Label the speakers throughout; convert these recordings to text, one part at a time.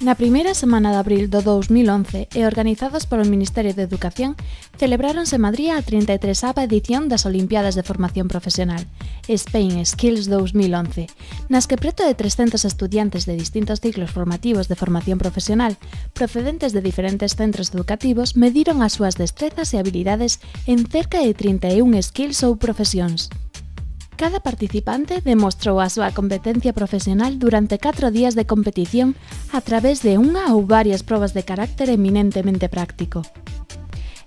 Speaker 1: Na primeira semana de abril do 2011 e organizadas polo Ministerio de Educación, celebráronse en Madrid a 33ª edición das Olimpiadas de Formación Profesional, Spain Skills 2011, nas que preto de 300 estudiantes de distintos ciclos formativos de formación profesional, procedentes de diferentes centros educativos, mediron as súas destrezas e habilidades en cerca de 31 skills ou profesións. Cada participante demostrou a súa competencia profesional durante 4 días de competición a través de unha ou varias probas de carácter eminentemente práctico.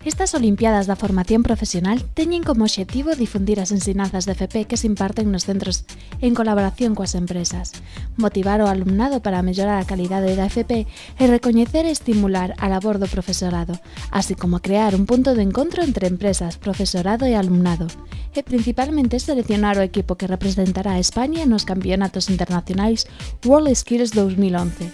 Speaker 1: Estas Olimpiadas da Formación Profesional teñen como obxectivo difundir as ensinanzas de FP que se imparten nos centros en colaboración coas empresas, motivar o alumnado para mellorar a calidade da FP e recoñecer e estimular a labor do profesorado, así como crear un punto de encontro entre empresas, profesorado e alumnado, e principalmente seleccionar o equipo que representará a España nos campeonatos internacionais World Skills 2011.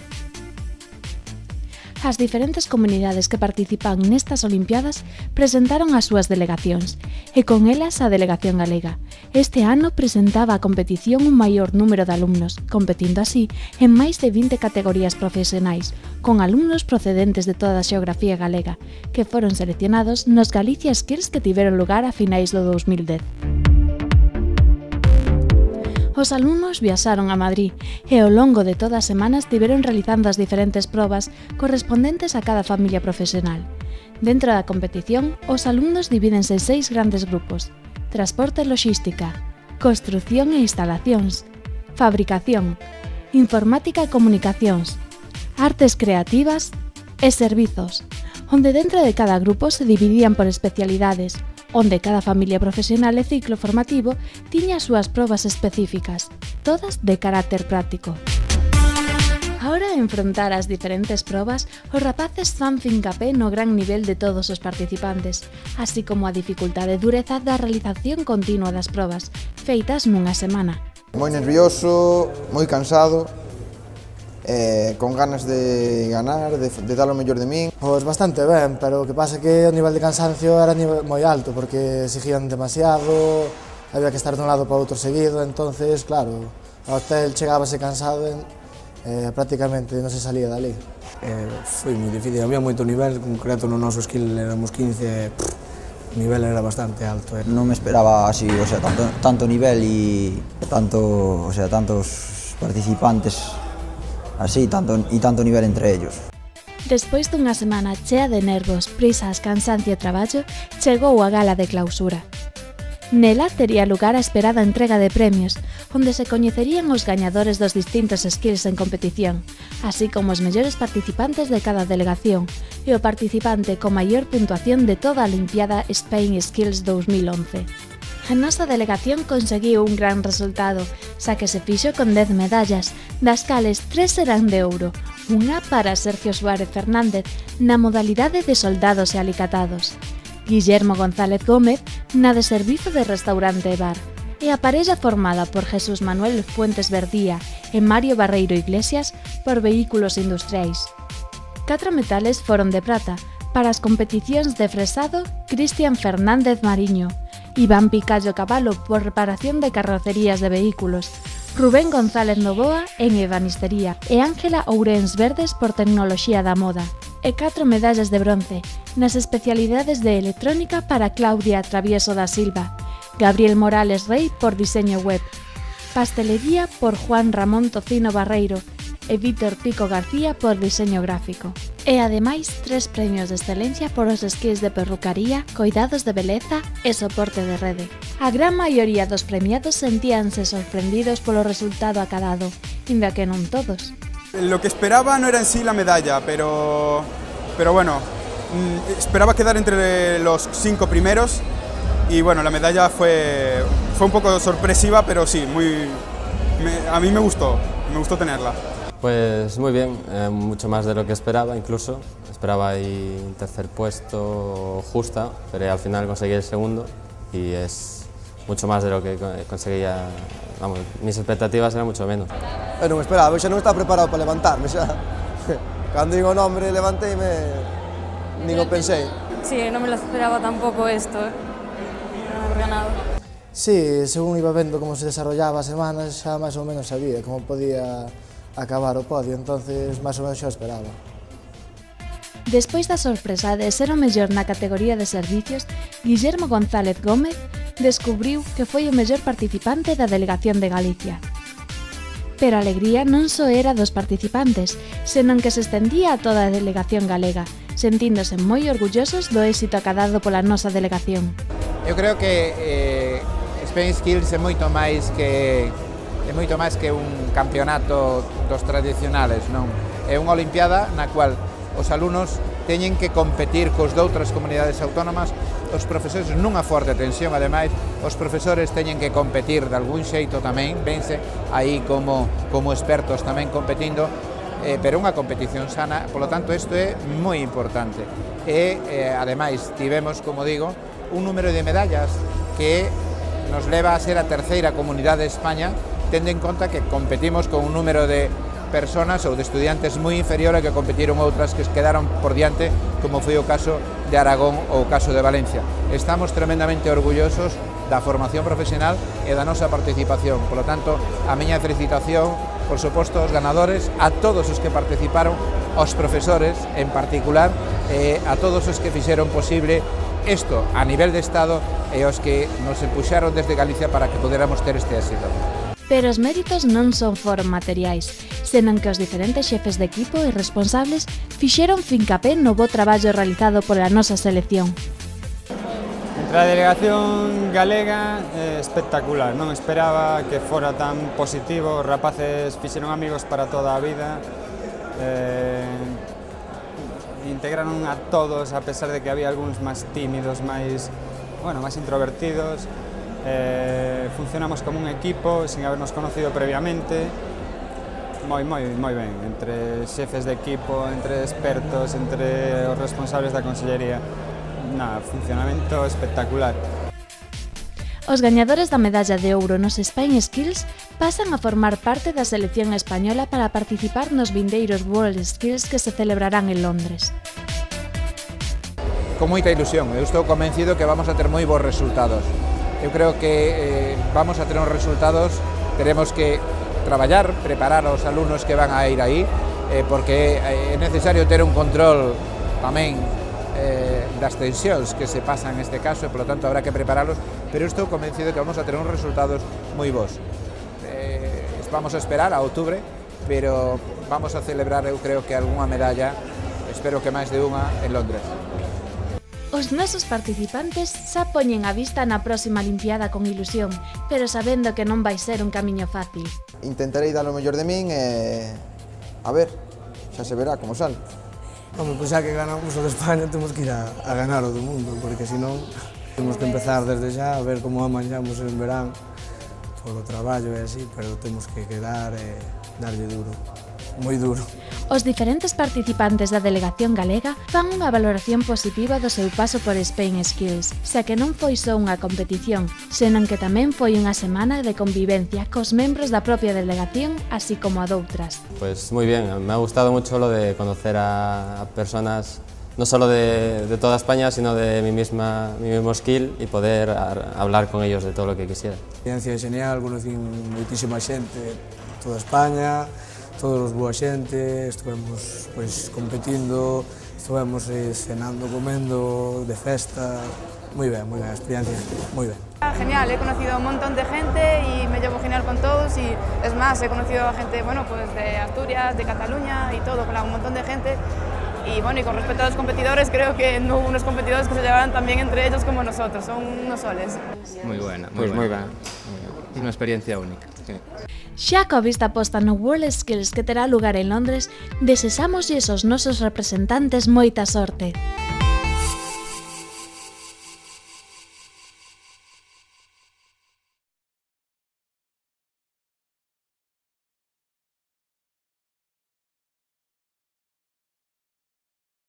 Speaker 1: As diferentes comunidades que participan nestas Olimpiadas presentaron as súas delegacións, e con elas a delegación galega. Este ano presentaba a competición un maior número de alumnos, competindo así en máis de 20 categorías profesionais, con alumnos procedentes de toda a xeografía galega, que foron seleccionados nos Galicia Skills que tiveron lugar a finais do 2010. Os alumnos viaxaron a Madrid e ao longo de toda a semana estiveron realizando as diferentes probas correspondentes a cada familia profesional. Dentro da competición, os alumnos divídense en 6 grandes grupos: transporte e logística, construción e instalacións, fabricación, informática e comunicacións, artes creativas e servizos, onde dentro de cada grupo se dividían por especialidades, onde cada familia profesional e ciclo formativo tiña as súas probas específicas, todas de carácter práctico. A hora de enfrontar as diferentes probas, os rapaces fan fincapé no gran nivel de todos os participantes, así como a dificultade e dureza da realización continua das probas, feitas nunha semana.
Speaker 2: Moi nervioso, moi cansado, con ganas de ganar, de dar o mellor de min.
Speaker 3: Pois bastante ben, pero o que pasa é que o nivel de cansancio era moi alto, porque exigían demasiado, había que estar dun lado para outro seguido, entonces, claro, ao hotel chegábase cansado e prácticamente non se salía dali.
Speaker 4: Foi moi difícil, había moito nivel, en concreto no noso skill éramos 15, o nivel era bastante alto.
Speaker 5: Non me esperaba así, o sea, tanto nivel e tantos participantes así, tanto nivel entre ellos.
Speaker 1: Despois dunha semana chea de nervos, prisas, cansancio e traballo, chegou a gala de clausura. Nela tería lugar a esperada entrega de premios, onde se coñecerían os gañadores dos distintos skills en competición, así como os mellores participantes de cada delegación, e o participante con maior puntuación de toda a Olimpiada Spain Skills 2011. A nosa delegación conseguiu un gran resultado, xa que se fixo con 10 medallas, das cales 3 serán de ouro, unha para Sergio Suárez Fernández na modalidade de soldados e alicatados, Guillermo González Gómez na de servizo de restaurante e bar, e a parella formada por Jesús Manuel Fuentes Verdía e Mario Barreiro Iglesias por vehículos industriais. 4 metales foron de prata para as competicións de fresado Cristian Fernández Mariño, Iván Picallo Caballo por reparación de carrocerías de vehículos, Rubén González Novoa en ebanistería e Ángela Ouréns Verdes por tecnoloxía da moda, e 4 medallas de bronce nas especialidades de electrónica para Claudia Travieso da Silva, Gabriel Morales Rey por diseño web, pastelería por Juan Ramón Tocino Barreiro e Víctor Pico García por diseño gráfico. E ademais 3 premios de excelencia por os skills de perrucaría, coidados de beleza e soporte de rede. A gran maioría dos premiados sentíanse sorprendidos polo resultado acadado, inda que non todos.
Speaker 6: Lo que esperaba no era en sí la medalla, pero bueno, esperaba quedar entre los 5 primeros y bueno, la medalla fue un poco sorpresiva, pero sí, a mí me gustó tenerla.
Speaker 7: Pues muy bien, mucho más de lo que esperaba incluso. Esperaba ahí un tercer puesto justa, pero al final conseguí el segundo y es mucho más de lo que conseguía. Vamos, mis expectativas eran mucho menos.
Speaker 3: Eu non esperaba, xa non estaba preparado para levantarme, xa. Cando digo o nombre levanteime, nin o pensei.
Speaker 8: Sí, non me lo esperaba tampoco esto, haber ganado.
Speaker 3: Sí, según iba vendo como se desarrollaba a semana, xa máis ou menos sabía como podía acabar o podio, entonces máis ou menos xa esperaba.
Speaker 1: Despois da sorpresa de ser o mellor na categoría de servicios, Guillermo González Gómez descubriu que foi o mellor participante da delegación de Galicia. Pero a alegría non só era dos participantes, senón que se estendía a toda a delegación galega, sentíndose moi orgullosos do éxito acadado pola nosa delegación.
Speaker 9: Eu creo que Spain Skills é moito máis que un campeonato dos tradicionales, non? É unha olimpiada na cual os alumnos teñen que competir cos doutras comunidades autónomas, os profesores nunha forte tensión, ademais, os profesores teñen que competir de algún xeito tamén, vense aí como expertos tamén competindo, pero unha competición sana, polo tanto, isto é moi importante. E, ademais, tivemos, como digo, un número de medallas que nos leva a ser a terceira comunidade de España, tendo en conta que competimos con un número de personas ou de estudiantes moi inferior a que competiron outras que quedaron por diante, como foi o caso de Aragón ou o caso de Valencia. Estamos tremendamente orgullosos da formación profesional e da nosa participación. Por lo tanto, a miña felicitación, por suposto, aos ganadores, a todos os que participaron, aos profesores en particular, e a todos os que fixeron posible isto a nivel de Estado e os que nos empuxaron desde Galicia para que poderamos ter este éxito.
Speaker 1: Pero os méritos non son foron materiais, senón que os diferentes xefes de equipo e responsables fixeron fincapé no bo traballo realizado pola nosa selección.
Speaker 10: Entre a delegación galega espectacular, non esperaba que fora tan positivo, os rapaces fixeron amigos para toda a vida, integraron a todos a pesar de que había algúns máis tímidos, máis introvertidos. Funcionamos como un equipo sin habernos conocido previamente, moi ben, entre xefes de equipo, entre expertos, entre os responsables da consellería, funcionamento espectacular.
Speaker 1: Os gañadores da medalla de ouro nos Spain Skills pasan a formar parte da selección española para participar nos vindeiros World Skills que se celebrarán en Londres.
Speaker 9: Con moita ilusión, eu estou convencido que vamos a ter moi bons resultados. Eu creo que vamos a ter uns resultados, teremos que traballar, preparar aos alumnos que van a ir aí, porque é necesario ter un control tamén das tensións que se pasan neste caso, e, polo tanto, habrá que prepararlos, pero estou convencido que vamos a ter uns resultados moi bons. Vamos a esperar a outubro, pero vamos a celebrar, eu creo que algunha medalla, espero que máis de unha, en Londres.
Speaker 1: Os nosos participantes xa poñen a vista na próxima Olimpiada con ilusión, pero sabendo que non vai ser un camiño fácil.
Speaker 2: Intentarei dar o mellor de min e a ver, xa se verá como sale.
Speaker 4: Home, pois xa que ganamos o de España temos que ir a ganar o do mundo, porque senón temos que empezar desde xa a ver como amanxamos en verán polo traballo e así, pero temos que quedar e darlle duro, moi duro.
Speaker 1: Os diferentes participantes da delegación galega fan unha valoración positiva do seu paso por Spain Skills, xa que non foi só unha competición, senón que tamén foi unha semana de convivencia cos membros da propia delegación, así como a doutras.
Speaker 7: Pues muy bien, me ha gustado mucho lo de conocer a personas no solo de toda España, sino de mi mismo skill y poder hablar con ellos de todo lo que quisiera.
Speaker 4: A experiencia é genial, conocín moitísima xente, toda España, todos os boa xente, estivemos competindo, estivemos cenando, comendo, de festa, moi ben, a experiencia, moi ben.
Speaker 8: Genial, he conocido un montón de gente y me llevo genial con todos y es más, he conocido a gente de Asturias, de Cataluña y todo, un montón de gente. Y bueno, y con respecto a los competidores, creo que no hubo unos competidores que se llevaran tan bien entre ellos como nosotros, son unos soles.
Speaker 11: Muy buena, muy buena. Es una experiencia única. Sí.
Speaker 1: Xa coa vista posta no World Skills que terá lugar en Londres, desexamos aos nosos representantes moita sorte.